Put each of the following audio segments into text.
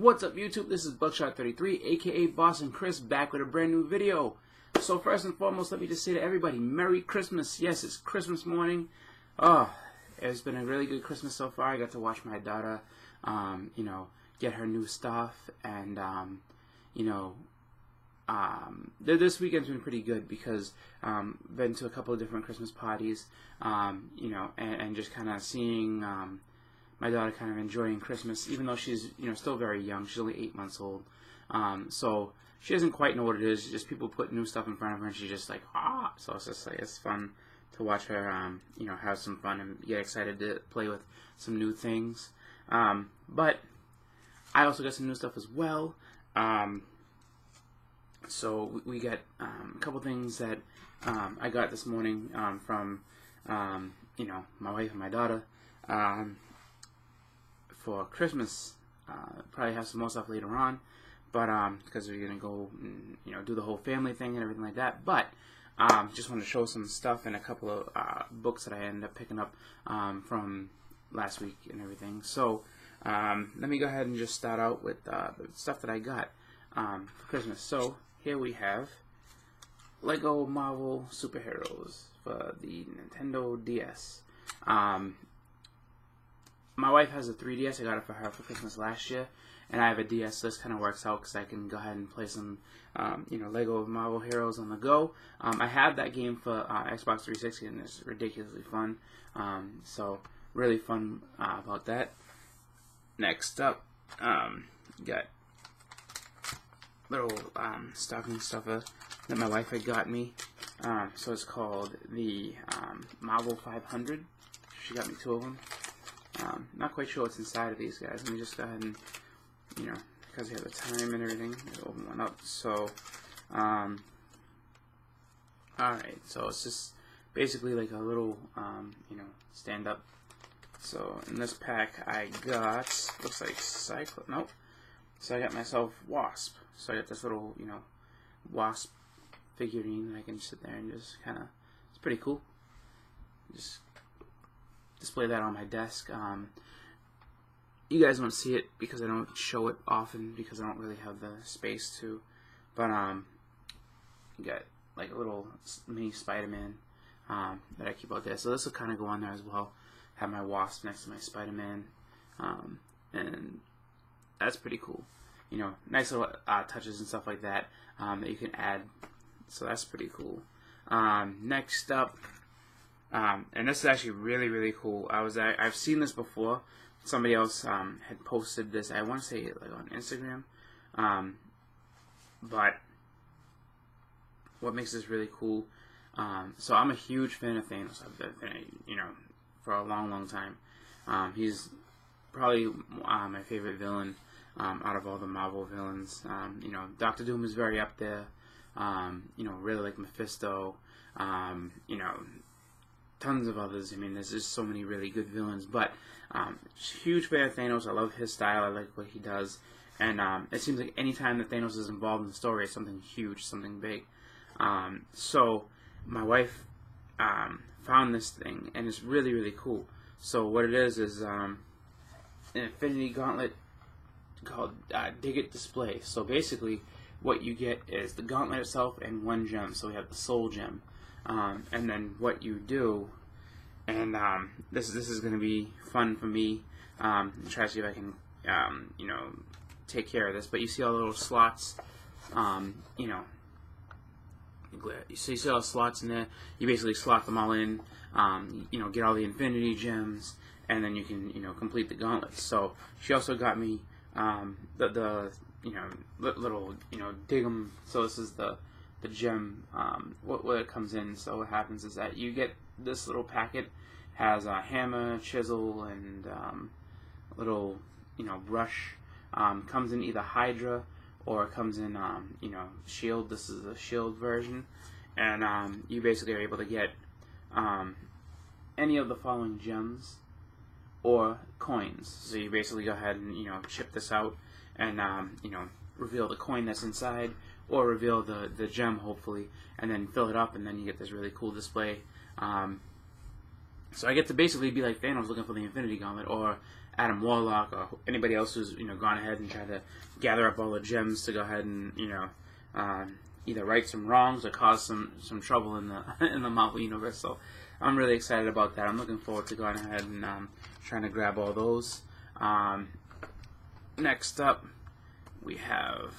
What's up, YouTube? This is Buckshot33, aka Boston Chris, back with a brand new video. So first and foremost, let me just say to everybody, Merry Christmas. Yes, it's Christmas morning. It's been a really good Christmas so far. I got to watch my daughter, get her new stuff, and this weekend's been pretty good because been to a couple of different Christmas parties, and just kind of seeing my daughter kind of enjoying Christmas, even though she's still very young. She's only 8 months old, so she doesn't quite know what it is. Just people put new stuff in front of her, and she's just like, ah. So it's just like, it's fun to watch her, have some fun and get excited to play with some new things. But I also got some new stuff as well. So we got a couple things that I got this morning from my wife and my daughter for Christmas. Probably have some more stuff later on, but because we're gonna go and, do the whole family thing and everything like that. But just wanted to show some stuff and a couple of books that I ended up picking up from last week and everything. So let me go ahead and just start out with the stuff that I got for Christmas. So here we have Lego Marvel Superheroes for the Nintendo DS. My wife has a 3DS. I got it for her for Christmas last year, and I have a DS, so this kind of works out because I can go ahead and play some, Lego Marvel Heroes on the go. I have that game for Xbox 360, and it's ridiculously fun. So really fun about that. Next up, got little stocking stuffer that my wife had got me. So it's called the Marvel 500. She got me 2 of them. Not quite sure what's inside of these guys. Let me just go ahead and, because we have the time and everything, open one up. So, alright, so it's just basically like a little, stand up. So in this pack I got, looks like nope. So I got myself Wasp. So I got this little, Wasp figurine that I can sit there and just kind of, it's pretty cool. Just display that on my desk. You guys won't see it because I don't show it often because I don't really have the space to. But you got like a little mini Spider-Man that I keep out there. So this will kind of go on there as well. Have my Wasp next to my Spider-Man, and that's pretty cool. Nice little touches and stuff like that that you can add. So that's pretty cool. Next up. And this is actually really, really cool. I've seen this before. Somebody else had posted this. I want to say like on Instagram. But what makes this really cool? So I'm a huge fan of Thanos. I've been, for a long, long time. He's probably my favorite villain out of all the Marvel villains. Doctor Doom is very up there. Really like Mephisto. Tons of others. I mean, there's just so many really good villains. But huge fan of Thanos. I love his style. I like what he does. And it seems like any time that Thanos is involved in the story, it's something huge, something big. So my wife found this thing, and it's really, really cool. So what it is an Infinity Gauntlet called Dig It Display. So basically, what you get is the gauntlet itself and 1 gem. So we have the Soul Gem. And then what you do, and this is going to be fun for me, try to see if I can, take care of this, but you see all the little slots, so you see all the slots in there, you basically slot them all in, get all the Infinity Gems, and then you can, complete the gauntlet. So she also got me, the little, dig 'em, so this is the gem, what it comes in. So what happens is that you get this little packet, has a hammer, chisel, and a little, brush. Comes in either Hydra or it comes in, Shield. This is the Shield version, and you basically are able to get any of the following gems or coins. So you basically go ahead and chip this out and reveal the coin that's inside, or reveal the gem, hopefully, and then fill it up, and then you get this really cool display. So I get to basically be like Thanos looking for the Infinity Gauntlet, or Adam Warlock or anybody else who's gone ahead and tried to gather up all the gems to go ahead and either right some wrongs or cause some trouble in the in the Marvel universe. So I'm really excited about that. I'm looking forward to going ahead and trying to grab all those. Next up, we have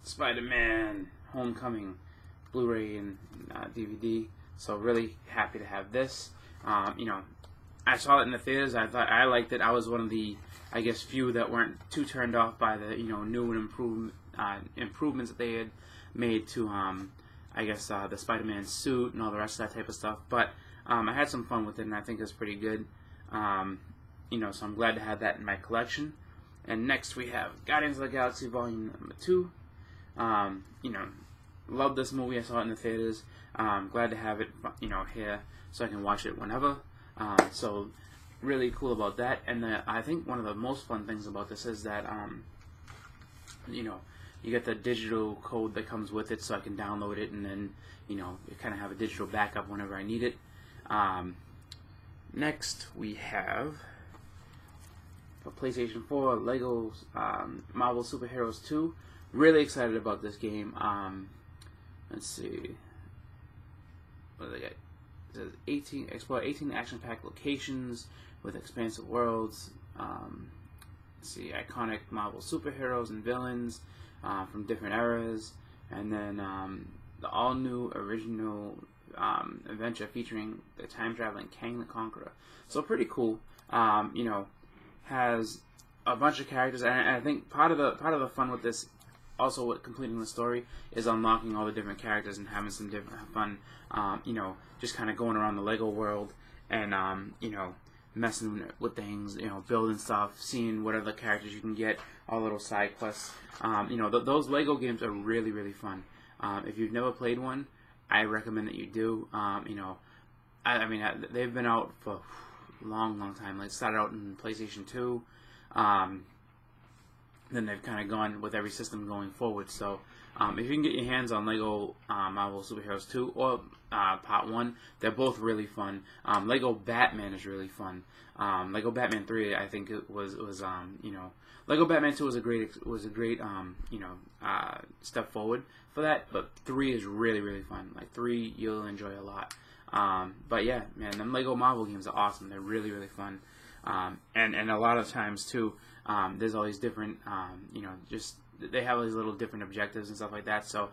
Spider-Man Homecoming Blu-ray and DVD. So really happy to have this. I saw it in the theaters. I thought I liked it. I was one of the, I guess, few that weren't too turned off by the new and improvements that they had made to I guess the Spider-Man suit and all the rest of that type of stuff. But I had some fun with it, and I think it's pretty good. So I'm glad to have that in my collection. And next we have Guardians of the Galaxy Volume 2. Love this movie. I saw it in the theaters. Glad to have it, here so I can watch it whenever. So really cool about that. And I think one of the most fun things about this is that you get the digital code that comes with it, so I can download it and then you kind of have a digital backup whenever I need it. Next we have for PlayStation 4 Lego Marvel Super Heroes 2. Really excited about this game. Let's see. What do they got? It says explore 18 action-packed locations with expansive worlds. Let's see, iconic Marvel superheroes and villains from different eras, and then the all-new original adventure featuring the time-traveling Kang the Conqueror. So pretty cool. Has a bunch of characters, and I think part of the fun with this, also with completing the story, is unlocking all the different characters and having some different fun. Just kind of going around the Lego world and messing with things, building stuff, seeing what other characters you can get, all little side quests. Those Lego games are really, really fun. If you've never played one, I recommend that you do. They've been out for a long, long time. Like, started out in PlayStation 2. Then they've kind of gone with every system going forward. So if you can get your hands on Lego Marvel Super Heroes 2 or Part 1, they're both really fun. Lego Batman is really fun. Lego Batman 3, I think it was Lego Batman 2 was a great step forward for that, but 3 is really, really fun. Like 3 you'll enjoy a lot. But yeah, man, them Lego Marvel games are awesome. They're really, really fun. And a lot of times too, there's all these different, they have all these little different objectives and stuff like that. So,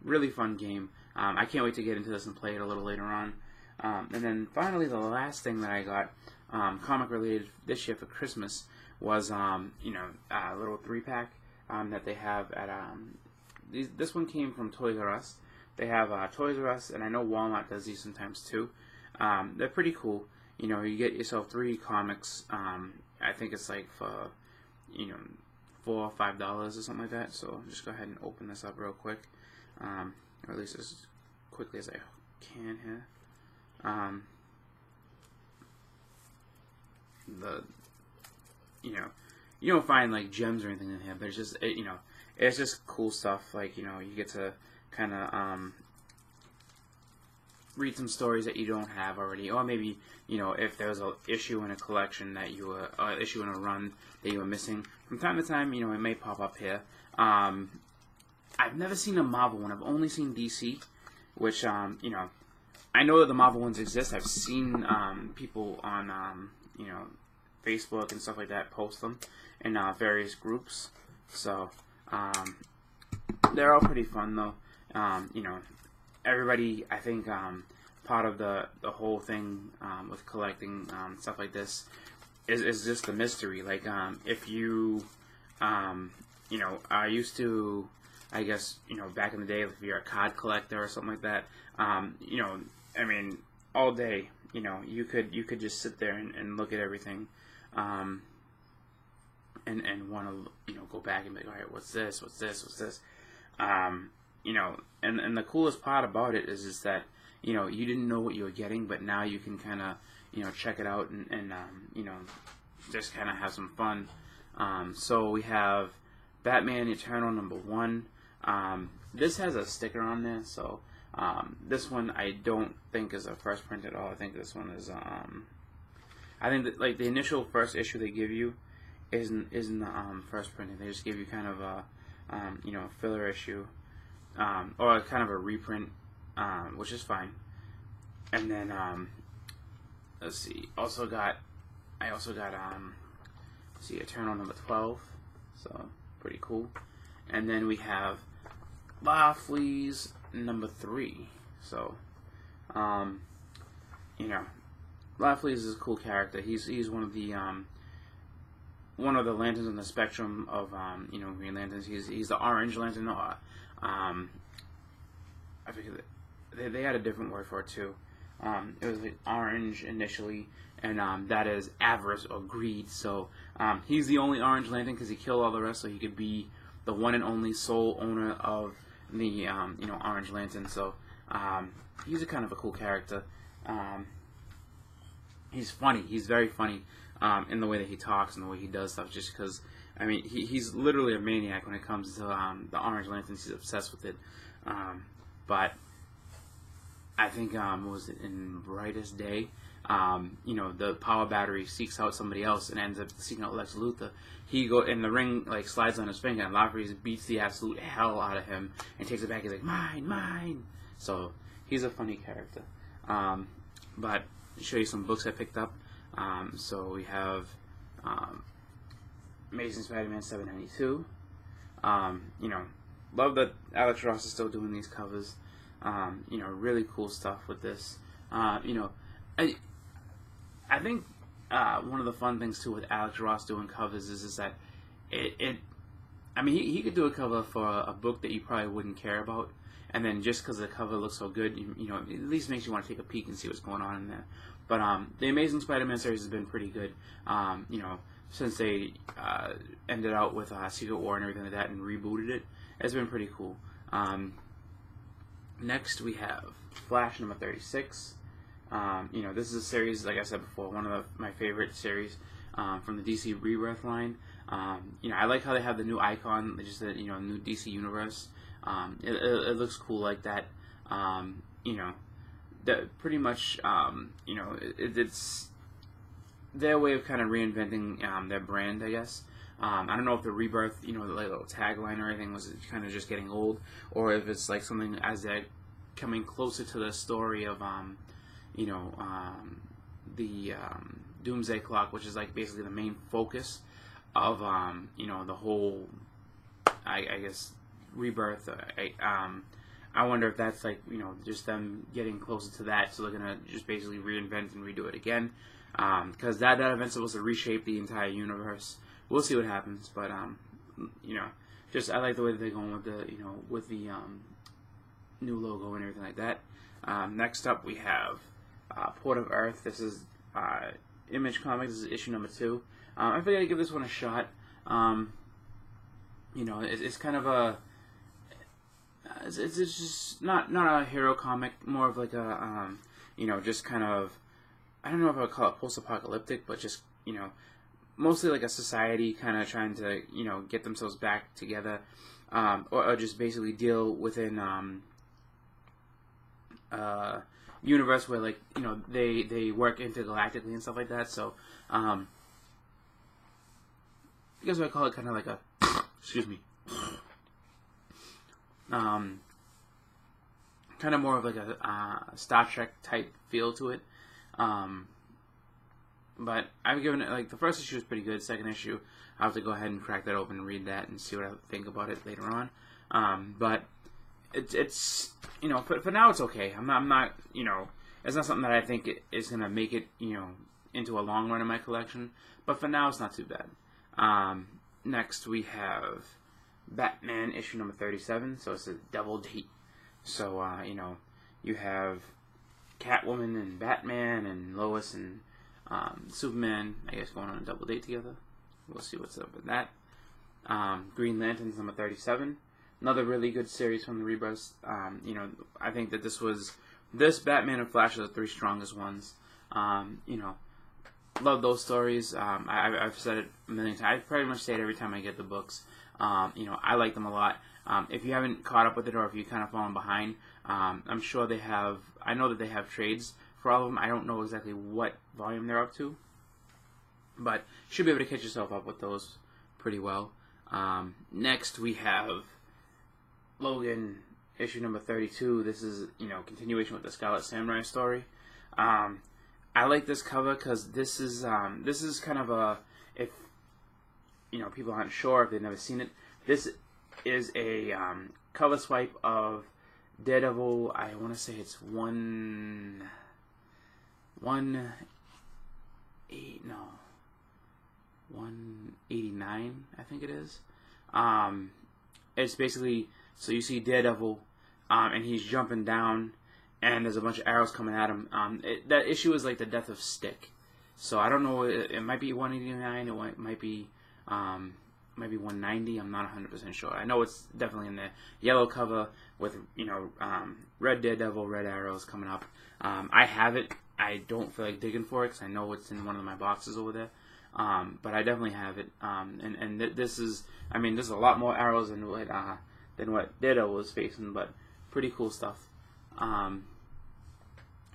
really fun game. I can't wait to get into this and play it a little later on. And then finally, the last thing that I got, comic related this year for Christmas was, a little 3-pack, that they have at, this one came from Toys R Us. They have, Toys R Us, and I know Walmart does these sometimes too. They're pretty cool. You get yourself 3 comics. I think it's like for, $4 or $5 or something like that. So just go ahead and open this up real quick, or at least as quickly as I can here. You don't find like gems or anything in here, but it's just it's just cool stuff. Like you get to kind of read some stories that you don't have already, or maybe if there's an issue in a collection that you were issue in a run that you were missing from time to time, it may pop up here. I've never seen a Marvel one. I've only seen DC, which I know that the Marvel ones exist. I've seen people on Facebook and stuff like that post them in various groups. So they're all pretty fun though. Everybody, I think, part of the whole thing with collecting stuff like this is just the mystery. Like, if you, are used to, I guess, back in the day, if you're a card collector or something like that, all day, you could just sit there and look at everything, and want to, go back and be like, all right, what's this? And the coolest part about it is that, you didn't know what you were getting, but now you can kind of, check it out and just kind of have some fun. So we have Batman Eternal #1. This has a sticker on there, so this one I don't think is a first print at all. I think this one is, I think that like the initial first issue they give you isn't the first printing. They just give you kind of a filler issue, or kind of a reprint, which is fine. And then let's see. I also got let's see, Eternal number 12, so pretty cool. And then we have Larfleeze number 3. So Larfleeze is a cool character. He's one of the lanterns on the spectrum of Green Lanterns. He's the Orange Lantern. I forget they had a different word for it too. It was like orange initially, and that is avarice or greed. So he's the only Orange Lantern because he killed all the rest, so he could be the one and only sole owner of the Orange Lantern. So he's a kind of a cool character. He's funny. He's very funny in the way that he talks and the way he does stuff. Just because, I mean, he's literally a maniac when it comes to the Orange Lanterns. He's obsessed with it. But I think was it in Brightest Day? The power battery seeks out somebody else and ends up seeking out Lex Luthor. He and the ring like slides on his finger, and Larfleeze beats the absolute hell out of him and takes it back. He's like, mine, mine. So he's a funny character. But to show you some books I picked up. So we have Amazing Spider-Man 792. Love that Alex Ross is still doing these covers. Really cool stuff with this. I think one of the fun things too with Alex Ross doing covers is that he could do a cover for a book that you probably wouldn't care about, and then just because the cover looks so good, it at least makes you want to take a peek and see what's going on in there. But the Amazing Spider-Man series has been pretty good. Since they ended out with Secret War and everything like that and rebooted it, it's been pretty cool. Next we have Flash number 36. This is a series, like I said before, one of my favorite series from the DC Rebirth line. I like how they have the new icon, just the new DC Universe. It looks cool like that. That pretty much it's their way of kind of reinventing their brand, I guess. I don't know if the Rebirth, the little tagline or anything was kind of just getting old, or if it's like something as they're coming closer to the story of the Doomsday Clock, which is like basically the main focus of the whole I guess Rebirth. I wonder if that's like just them getting closer to that, so they're gonna just basically reinvent and redo it again, because that event's supposed to reshape the entire universe. We'll see what happens, but just I like the way that they're going with the new logo and everything like that. Next up we have Port of Earth. This is Image Comics. This is issue number 2. I figured I'd give this one a shot. It's kind of a it's just not a hero comic, more of like a just kind of, I don't know if I would call it post-apocalyptic, but just mostly like a society kind of trying to get themselves back together, or just basically deal within universe where like they work intergalactically and stuff like that. So I guess I call it kind of like a excuse me, kind of more of like a Star Trek type feel to it. But I've given it, like, the first issue is pretty good. Second issue, I'll have to go ahead and crack that open and read that and see what I think about it later on. But it's for now it's okay. I'm not it's not something that I think is gonna make it into a long run in my collection. But for now, it's not too bad. Next we have Batman issue number 37. So it's a double date. So you have Catwoman and Batman and Lois and Superman, I guess, going on a double date together. We'll see what's up with that. Green Lanterns number 37. Another really good series from the Rebirth. I think that this Batman and Flash are the 3 strongest ones. Love those stories. I've said it a million times. I pretty much say it every time I get the books. I like them a lot. If you haven't caught up with it, or if you kind of fallen behind, I'm sure I know that they have trades for all of them. I don't know exactly what volume they're up to, but should be able to catch yourself up with those pretty well. Next we have Logan issue number 32. This is, continuation with the Scarlet Samurai story. I like this cover because this is kind of a, if people aren't sure, if they've never seen it, this is a cover swipe of Daredevil. I want to say it's 189, I think it is. It's basically, so you see Daredevil, and he's jumping down, and there's a bunch of arrows coming at him. That issue is like the death of Stick. So I don't know, it might be 189, it might be 190, I'm not 100% sure. I know it's definitely in the yellow cover with, red Daredevil, red arrows coming up. I have it. I don't feel like digging for it because I know it's in one of my boxes over there. But I definitely have it. And this is a lot more arrows than what Daredevil was facing, but pretty cool stuff. And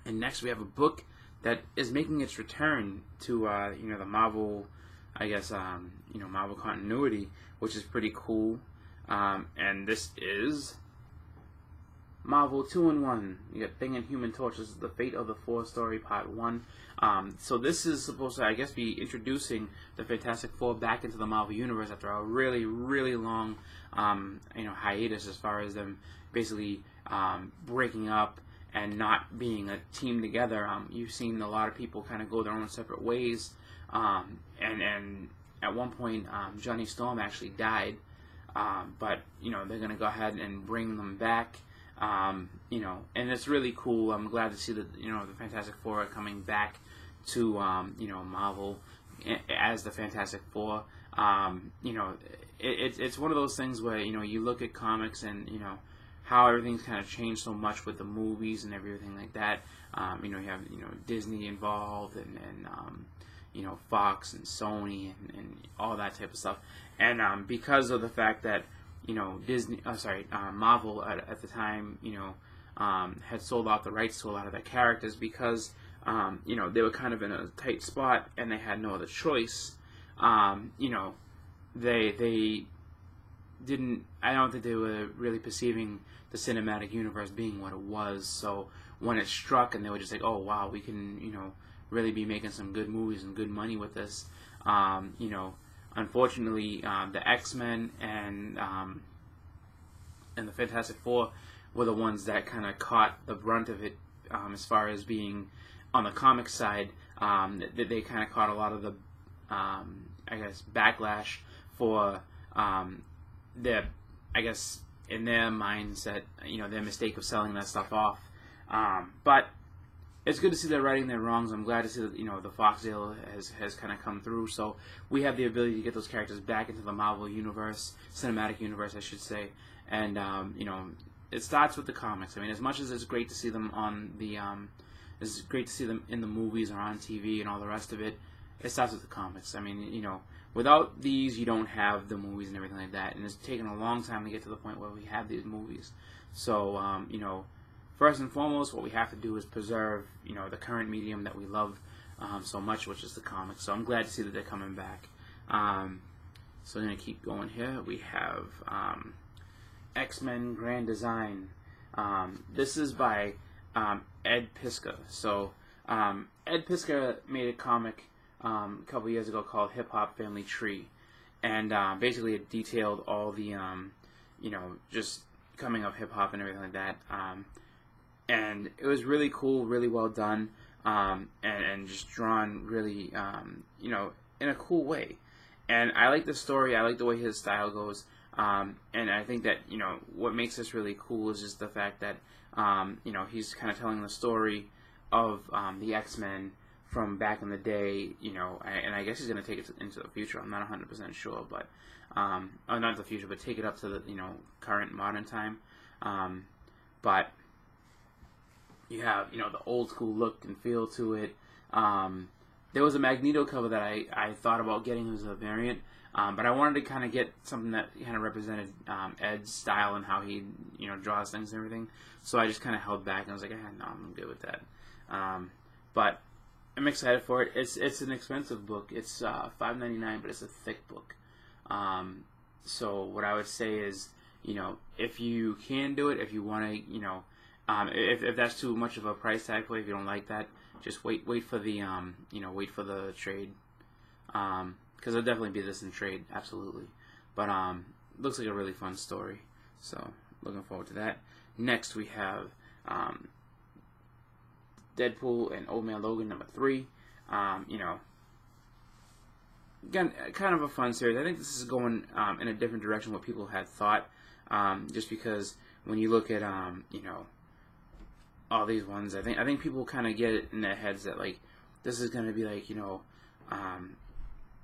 next we have a book that is making its return to the Marvel, I guess, Marvel continuity, which is pretty cool. And this is Marvel 2-in-1. You got Thing and Human Torch. This is the Fate of the Four-Story Part 1. So this is supposed to, I guess, be introducing the Fantastic Four back into the Marvel Universe after a really, really long, hiatus as far as them basically breaking up and not being a team together. You've seen a lot of people kind of go their own separate ways. And at one point, Johnny Storm actually died. But, they're going to go ahead and bring them back. And it's really cool. I'm glad to see that, the Fantastic Four are coming back to, Marvel as the Fantastic Four. It's one of those things where, you look at comics and, how everything's kind of changed so much with the movies and everything like that. You have, Disney involved and Fox and Sony and all that type of stuff. And because of the fact that Marvel at the time, had sold out the rights to a lot of their characters because, they were kind of in a tight spot and they had no other choice. They didn't. I don't think they were really perceiving the cinematic universe being what it was. So when it struck, and they were just like, "Oh wow, we can, really be making some good movies and good money with this." Unfortunately, the X-Men and the Fantastic Four were the ones that kind of caught the brunt of it, as far as being on the comic side. They kind of caught a lot of the, backlash for their, in their mindset, their mistake of selling that stuff off. But it's good to see they're righting their wrongs. I'm glad to see that, the Fox deal has kind of come through. So we have the ability to get those characters back into the Marvel universe, cinematic universe, I should say. And, it starts with the comics. As much as it's great to see them on the, it's great to see them in the movies or on TV and all the rest of it, it starts with the comics. Without these, you don't have the movies and everything like that. And it's taken a long time to get to the point where we have these movies. So, first and foremost, what we have to do is preserve, the current medium that we love so much, which is the comics. So I'm glad to see that they're coming back. So we're going to keep going here. We have X-Men Grand Design. This is by Ed Piskor. So Ed Piskor made a comic a couple years ago called Hip Hop Family Tree. And basically it detailed all the, just coming of hip-hop and everything like that. And it was really cool, really well done, and just drawn really, in a cool way. And I like the story. I like the way his style goes. And I think that, what makes this really cool is just the fact that, he's kind of telling the story of the X-Men from back in the day, and I guess he's going to take it into the future. I'm not 100% sure, but, not the future, but take it up to the, current modern time. But you have, the old school look and feel to it. There was a Magneto cover that I thought about getting as a variant, but I wanted to kind of get something that kind of represented Ed's style and how he, draws things and everything. So I just kind of held back and I was like, no, I'm good with that. But I'm excited for it. It's an expensive book. It's $5.99, but it's a thick book. So what I would say is, if you can do it, if you want to, if that's too much of a price tag for you, if you don't like that, just wait for the wait for the trade. Because there'll definitely be this in trade, absolutely. But looks like a really fun story. So looking forward to that. Next we have Deadpool and Old Man Logan #3. Again, kind of a fun series. I think this is going in a different direction what people had thought. Just because when you look at all these ones, I think people kind of get it in their heads that like this is going to be like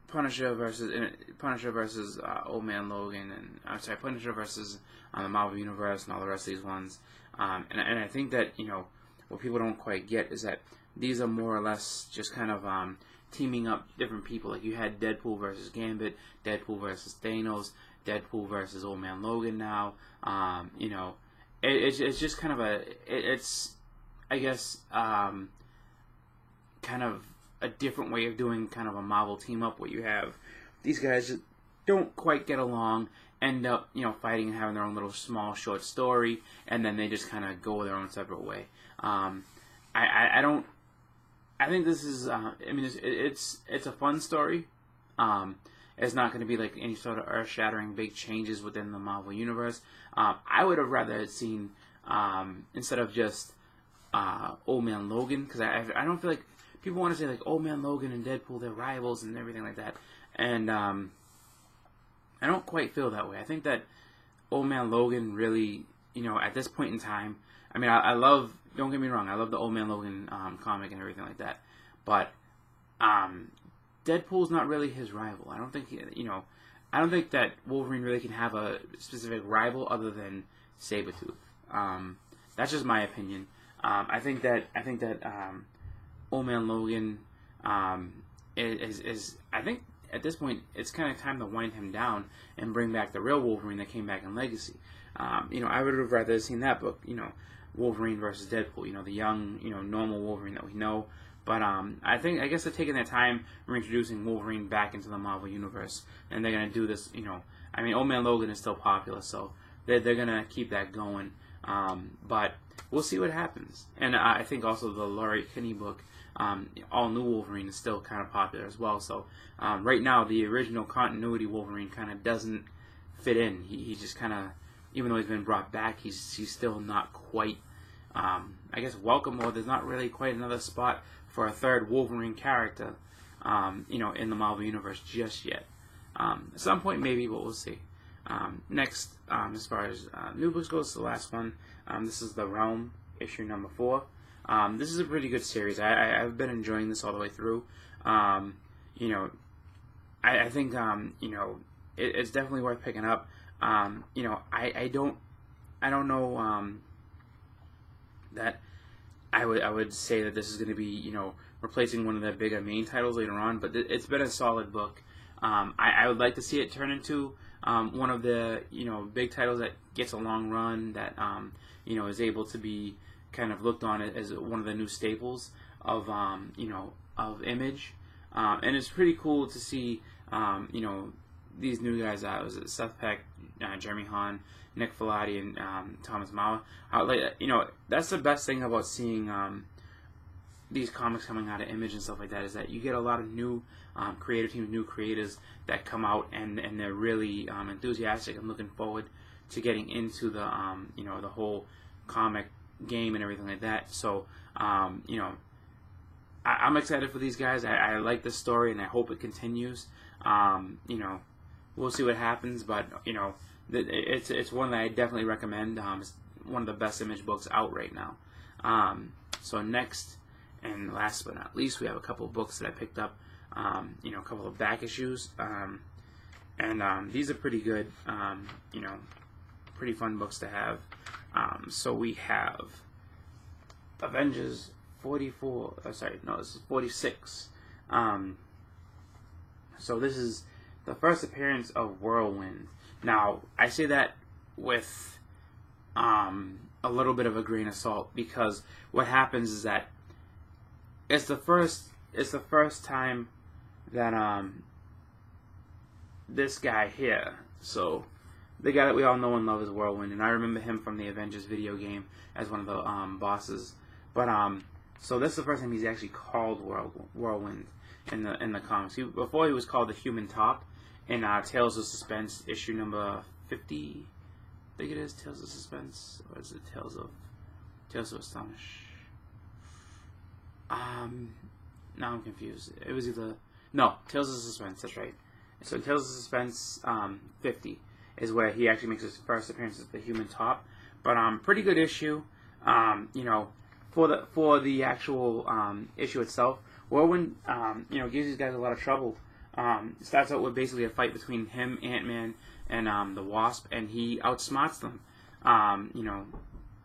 Punisher versus Old Man Logan, and I'm sorry, Punisher versus the Marvel Universe and all the rest of these ones. And I think that what people don't quite get is that these are more or less just kind of teaming up different people. Like you had Deadpool versus Gambit, Deadpool versus Thanos, Deadpool versus Old Man Logan. Now, it's just kind of it's I guess kind of a different way of doing kind of a Marvel team up where you have these guys that don't quite get along, end up fighting and having their own little small short story, and then they just kind of go their own separate way. I think this is it's a fun story. It's not going to be like any sort of earth-shattering big changes within the Marvel Universe. I would have rather seen instead of just Old Man Logan, because I don't feel like people want to say like Old Man Logan and Deadpool, they're rivals and everything like that, and I don't quite feel that way. I think that Old Man Logan really, at this point in time, I love, don't get me wrong, I love the Old Man Logan comic and everything like that, but Deadpool's not really his rival. I don't think I don't think that Wolverine really can have a specific rival other than Sabretooth. That's just my opinion. I think that Old Man Logan is I think at this point it's kind of time to wind him down and bring back the real Wolverine that came back in Legacy. I would have rather seen that book, Wolverine versus Deadpool, the young, normal Wolverine that we know. But I guess they're taking their time reintroducing Wolverine back into the Marvel Universe, and they're gonna do this. Old Man Logan is still popular, so they're gonna keep that going. But we'll see what happens. And I think also the Laurie Kinney book, All New Wolverine, is still kind of popular as well. So right now, the original continuity Wolverine kind of doesn't fit in. He just kind of, even though he's been brought back, he's still not quite, welcome, or there's not really quite another spot for a third Wolverine character, in the Marvel Universe just yet. At some point maybe, but we'll see. Next, as far as new books goes, the last one. This is The Realm, issue number 4. This is a pretty good series. I've been enjoying this all the way through. I think it's definitely worth picking up. I don't know that I would say that this is going to be replacing one of the bigger main titles later on, but it's been a solid book. I would like to see it turn into one of the big titles that gets a long run, that is able to be kind of looked on as one of the new staples of of Image, and it's pretty cool to see these new guys. Was it Seth Peck, Jeremy Hahn, Nick Filati, and Thomas Mauer? That's the best thing about seeing these comics coming out of Image and stuff like that, is that you get a lot of new creative teams, new creators that come out, and they're really enthusiastic and looking forward to getting into the the whole comic game and everything like that. So I'm excited for these guys. I like this story, and I hope it continues. We'll see what happens, but it's one that I definitely recommend. It's one of the best Image books out right now. So next, and last but not least, we have a couple of books that I picked up, a couple of back issues, and these are pretty good, pretty fun books to have. So we have Avengers 44, this is 46. So this is the first appearance of Whirlwind. Now, I say that with a little bit of a grain of salt, because what happens is that it's the first it's the first time that this guy here, so the guy that we all know and love is Whirlwind, and I remember him from the Avengers video game as one of the bosses. But so this is the first time he's actually called Whirlwind in the comics. Before he was called the Human Top in Tales of Suspense issue number 50. I think it is Tales of Suspense, or is it Tales of Astonish? Now I'm confused. It was either Tales of Suspense. That's right. So Tales of Suspense 50 is where he actually makes his first appearance as the Human Top. But pretty good issue. You know, for the actual issue itself, Whirlwind you know, gives these guys a lot of trouble. It starts out with basically a fight between him, Ant-Man, and the Wasp, and he outsmarts them. You know,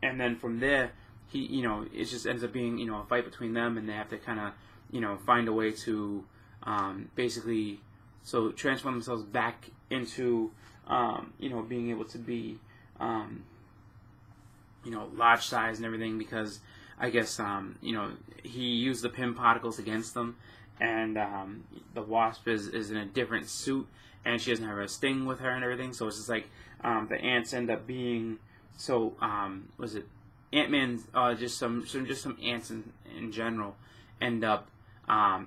and then from there, you know, it just ends up being, you know, a fight between them, and they have to kind of, you know, find a way to basically transform themselves back into you know, being able to be you know, large size and everything, because I guess you know, he used the Pym particles against them, and the Wasp is in a different suit, and she doesn't have a sting with her and everything, so it's just like the ants end up being was it Ant-Man, just some ants in general end up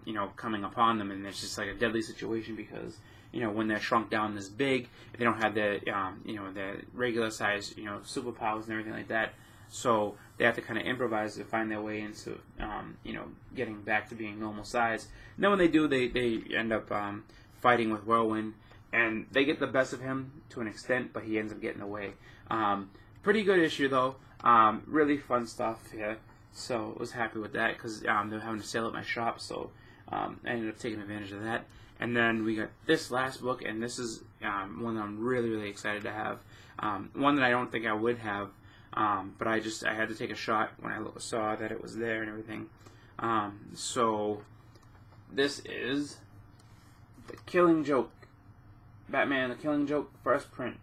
you know, coming upon them, and it's just like a deadly situation, because you know, when they're shrunk down this big, they don't have the you know, the regular size, you know, superpowers and everything like that. So they have to kind of improvise to find their way into you know, getting back to being normal size. And then when they do, they end up fighting with Whirlwind, and they get the best of him to an extent, but he ends up getting away. Pretty good issue though. Really fun stuff here. So I was happy with that, because they were having a sale at my shop, so I ended up taking advantage of that. And then we got this last book, and this is one that I'm really excited to have. One that I don't think I would have, but I had to take a shot when I saw that it was there and everything. So this is The Killing Joke, Batman The Killing Joke, first print.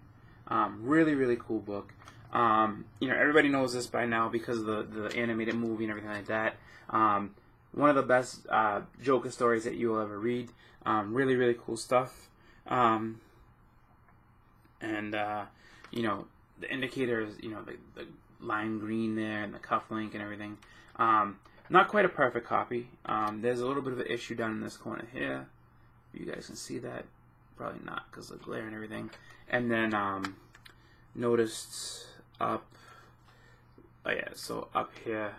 Really cool book. You know, everybody knows this by now because of the animated movie and everything like that. One of the best Joker stories that you will ever read. Really cool stuff. And you know, the indicator is, you know, the lime green there and the cufflink and everything. Not quite a perfect copy. There's a little bit of an issue down in this corner here. You guys can see that. Probably not because of the glare and everything. And then noticed up, oh yeah, so up here,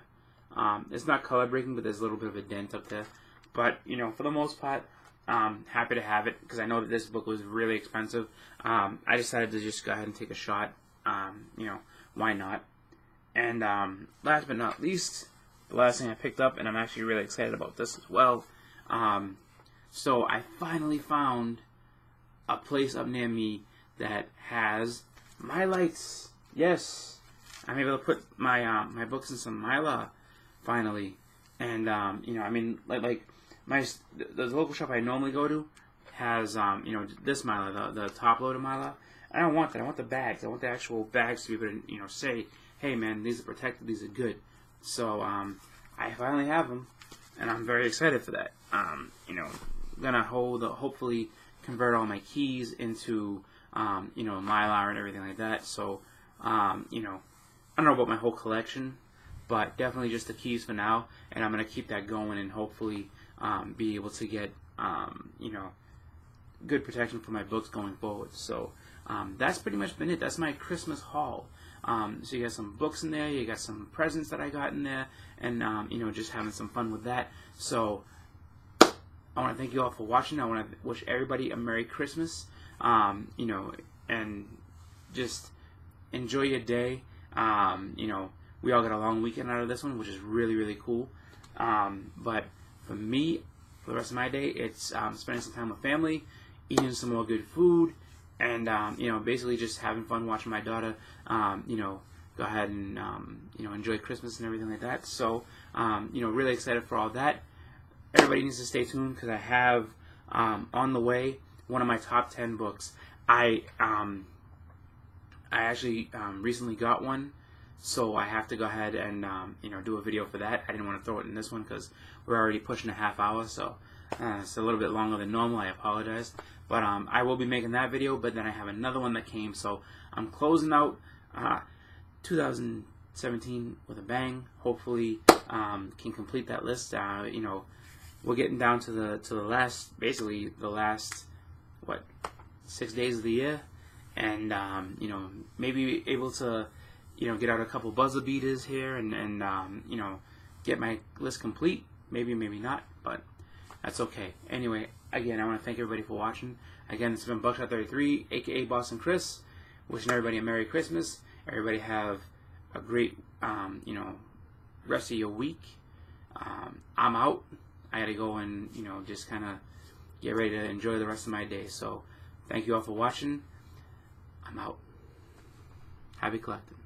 it's not color breaking, but there's a little bit of a dent up there. But you know, for the most part, happy to have it, because I know that this book was really expensive. I decided to just go ahead and take a shot. You know, why not? And last but not least, the last thing I picked up, and I'm actually really excited about this as well. So I finally found a place up near me that has Mylights. Yes, I'm able to put my my books in some Mylar finally. And you know, I mean, like the local shop I normally go to has you know, this Mylar, the top loaded Mylar. I don't want that. I want the bags. I want the actual bags to be able to, you know, say, hey man, these are protected, these are good. So I finally have them, and I'm very excited for that. You know, I'm gonna hopefully convert all my keys into you know, Mylar and everything like that. So you know, I don't know about my whole collection, but definitely just the keys for now, and I'm gonna keep that going and hopefully be able to get you know, good protection for my books going forward. So that's pretty much been it. That's my Christmas haul. So you got some books in there, you got some presents that I got in there, and you know, just having some fun with that. So I want to thank you all for watching. I want to wish everybody a Merry Christmas. You know, and just enjoy your day. You know, we all got a long weekend out of this one, which is really cool. But for me, for the rest of my day, it's spending some time with family, eating some more good food, and you know, basically just having fun watching my daughter, you know, go ahead and you know, enjoy Christmas and everything like that. So you know, really excited for all that. Everybody needs to stay tuned, because I have on the way one of my top 10 books. I actually recently got one, so I have to go ahead and do a video for that. I didn't want to throw it in this one because we're already pushing a half hour, so it's a little bit longer than normal. I apologize, but I will be making that video. But then I have another one that came, so I'm closing out 2017 with a bang. Hopefully, can complete that list. We're getting down to the last, basically the last 6 days of the year, and maybe able to get out a couple buzzer beaters here and get my list complete. Maybe not, but that's okay. Anyway, again, I want to thank everybody for watching. Again, this has been Buckshot33, aka Boston Chris. Wishing everybody a Merry Christmas. Everybody have a great rest of your week. I'm out. I gotta go and just kind of get ready to enjoy the rest of my day. So thank you all for watching. I'm out. Happy collecting.